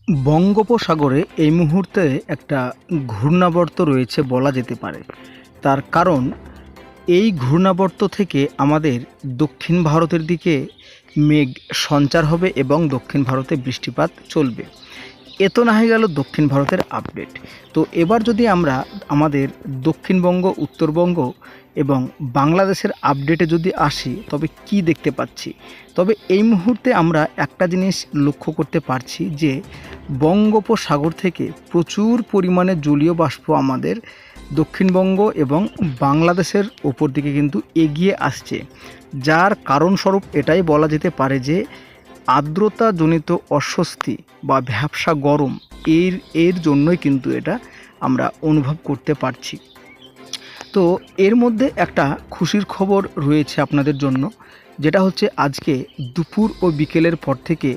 বঙ্গোপসাগরে এই মুহূর্তে একটা ঘূর্ণাবর্ত রয়েছে বলা যেতে পারে। তার কারণ এই ঘূর্ণাবর্ত থেকে আমাদের দক্ষিণ ভারতের দিকে মেঘ সঞ্চার হবে এবং দক্ষিণ ভারতে বৃষ্টিপাত চলবে। এ তো না হয়ে গেল দক্ষিণ ভারতের আপডেট। তো এবার যদি আমরা আমাদের দক্ষিণবঙ্গ, উত্তরবঙ্গ এবং বাংলাদেশের আপডেটে যদি আসি, তবে কি দেখতে পাচ্ছি? তবে এই মুহূর্তে আমরা একটা জিনিস লক্ষ্য করতে পারছি যে বঙ্গোপসাগর থেকে প্রচুর পরিমাণে জলীয় বাষ্প আমাদের দক্ষিণবঙ্গ এবং বাংলাদেশের ওপর দিকে কিন্তু এগিয়ে আসছে, যার কারণস্বরূপ এটাই বলা যেতে পারে যে আর্দ্রতাজনিত অস্বস্তি বা ভ্যাপসা গরম এর জন্যই কিন্তু এটা আমরা অনুভব করতে পারছি। তো এর মধ্যে একটা খুশির খবর রয়েছে আপনাদের জন্য, যেটা হচ্ছে আজকে দুপুর ও বিকেলের পর থেকে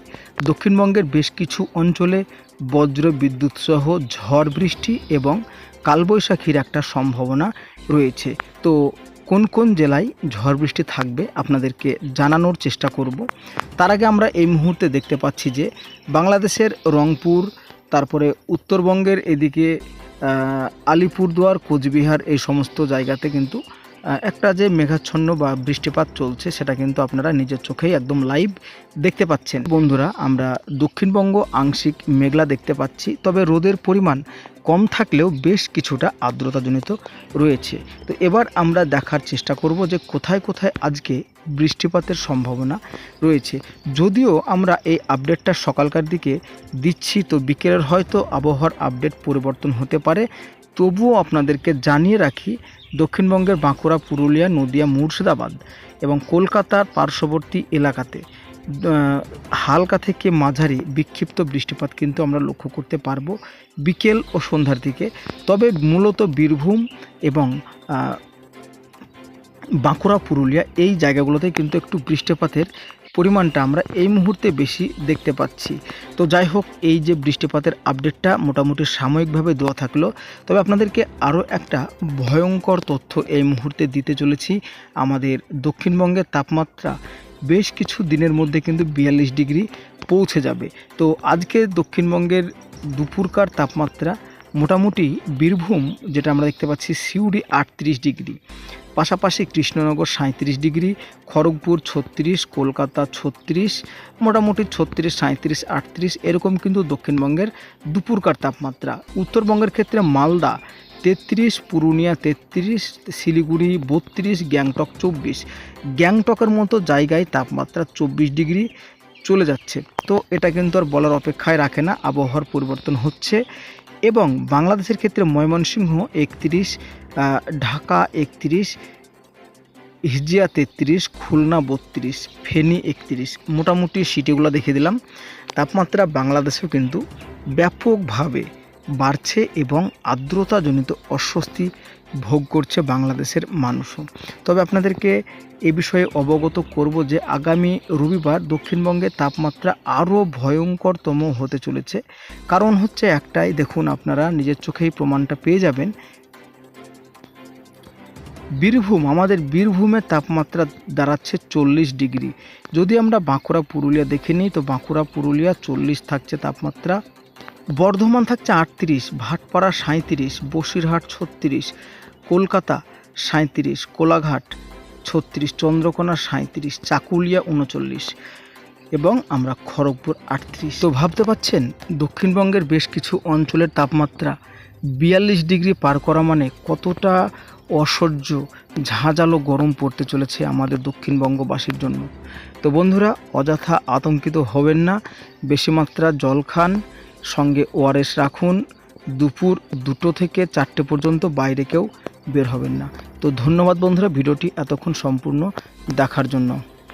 দক্ষিণবঙ্গের বেশ কিছু অঞ্চলে বজ্র বিদ্যুৎ সহ ঝড় বৃষ্টি এবং কালবৈশাখীর একটা সম্ভাবনা রয়েছে। তো কোন কোন জেলায় ঝড় বৃষ্টি থাকবে আপনাদেরকে জানানোর চেষ্টা করব। তার আগে আমরা এই মুহূর্তে দেখতে পাচ্ছি যে বাংলাদেশের রংপুর, তারপরে উত্তরবঙ্গের এদিকে আলিপুরদুয়ার, কোচবিহার, এই সমস্ত জায়গাতে কিন্তু একটা যে মেঘাচ্ছন্ন বা বৃষ্টিপাত চলছে সেটা কিন্তু আপনারা নিজের চোখেই একদম লাইভ দেখতে পাচ্ছেন। বন্ধুরা, আমরা দক্ষিণবঙ্গ আংশিক মেঘলা দেখতে পাচ্ছি, তবে রোদের পরিমাণ কম থাকলেও বেশ কিছুটা আর্দ্রতাজনিত রয়েছে। তো এবার আমরা দেখার চেষ্টা করব যে কোথায় কোথায় আজকে বৃষ্টিপাতের সম্ভাবনা রয়েছে। যদিও আমরা এই আপডেটটা সকালকার দিকে দিচ্ছি, তো বিকেলের হয়তো আবহাওয়ার আপডেট পরিবর্তন হতে পারে। তবুও আপনাদেরকে জানিয়ে রাখি, দক্ষিণবঙ্গের বাঁকুড়া, পুরুলিয়া, নদিয়া, মুর্শিদাবাদ এবং কলকাতার পার্শ্ববর্তী এলাকাতে হালকা থেকে মাঝারি বিক্ষিপ্ত বৃষ্টিপাত কিন্তু আমরা লক্ষ্য করতে পারবো বিকেল ও সন্ধ্যার দিকে। তবে মূলত বীরভূম এবং বাঁকুড়া, পুরুলিয়া এই জায়গাগুলোতে কিন্তু একটু বৃষ্টিপাতের পরিমাণটা আমরা এই মুহূর্তে বেশি দেখতে পাচ্ছি। তো যাই হোক, এই যে বৃষ্টিপাতের আপডেটটা মোটামুটি সাময়িকভাবে দেওয়া থাকলো, তবে আপনাদেরকে আরও একটা ভয়ঙ্কর তথ্য এই মুহূর্তে দিতে চলেছি। আমাদের দক্ষিণবঙ্গের তাপমাত্রা বেশ কিছু দিনের মধ্যে কিন্তু 42 ডিগ্রি পৌঁছে যাবে। তো আজকে দক্ষিণবঙ্গের দুপুরকার তাপমাত্রা মোটামুটি বীরভূম, যেটা আমরা দেখতে পাচ্ছি, সিউড়ি 38 ডিগ্রি, পাশাপাশি কৃষ্ণনগর 37 ডিগ্রি, খড়গপুর 36, কলকাতা 36, মোটামুটি 36, 37, 38 এরকম কিন্তু দক্ষিণবঙ্গের দুপুরকার তাপমাত্রা। উত্তরবঙ্গের ক্ষেত্রে মালদা 33, পুরুলিয়া 33, শিলিগুড়ি 32, গ্যাংটক 24। গ্যাংটকের মতো জায়গায় তাপমাত্রা 24 ডিগ্রি চলে যাচ্ছে। তো এটা কিন্তু আর বলার অপেক্ষায় রাখে না, আবহাওয়ার পরিবর্তন হচ্ছে। এবং বাংলাদেশের ক্ষেত্রে ময়মনসিংহ 31, ঢাকা 31, হিজিয়া 33, খুলনা 32, ফেনী 31, মোটামুটি সিটিগুলো দেখে দিলাম। তাপমাত্রা বাংলাদেশেও কিন্তু ব্যাপকভাবে বাড়ছে এবং আর্দ্রতাজনিত অস্বস্তি ভোগ করছে বাংলাদেশের মানুষও। তবে আপনাদেরকে এ বিষয়ে অবগত করব যে আগামী রবিবার দক্ষিণবঙ্গের তাপমাত্রা আরও ভয়ঙ্করতম হতে চলেছে। কারণ হচ্ছে একটাই, দেখুন আপনারা নিজের চোখেই প্রমাণটা পেয়ে যাবেন। বীরভূম, আমাদের বীরভূমের তাপমাত্রা দাঁড়াচ্ছে 40 ডিগ্রি। যদি আমরা বাঁকুড়া, পুরুলিয়া দেখে নিই, তো বাঁকুড়া, পুরুলিয়া 40 থাকছে তাপমাত্রা। বর্ধমান থাকছে 38, ভাটপাড়া 37, বসিরহাট 36, কলকাতা 37, কোলাঘাট 36, চন্দ্রকোনা 37, চাকুলিয়া 39 এবং আমরা খড়গপুর 38। তো ভাবতে পাচ্ছেন দক্ষিণবঙ্গের বেশ কিছু অঞ্চলের তাপমাত্রা 42 ডিগ্রি পার করা মানে কতটা অসহ্য ঝাঁঝালো গরম পড়তে চলেছে আমাদের দক্ষিণবঙ্গবাসীর জন্য। তো বন্ধুরা, অযথা আতঙ্কিত হবেন না, বেশি মাত্রা জল খান, সঙ্গে ওআরএস রাখুন। দুপুর 2টো থেকে 4টে পর্যন্ত বাইরে কেউ বের হবেন না। তো ধন্যবাদ বন্ধুরা, ভিডিওটি এতক্ষণ সম্পূর্ণ দেখার জন্য।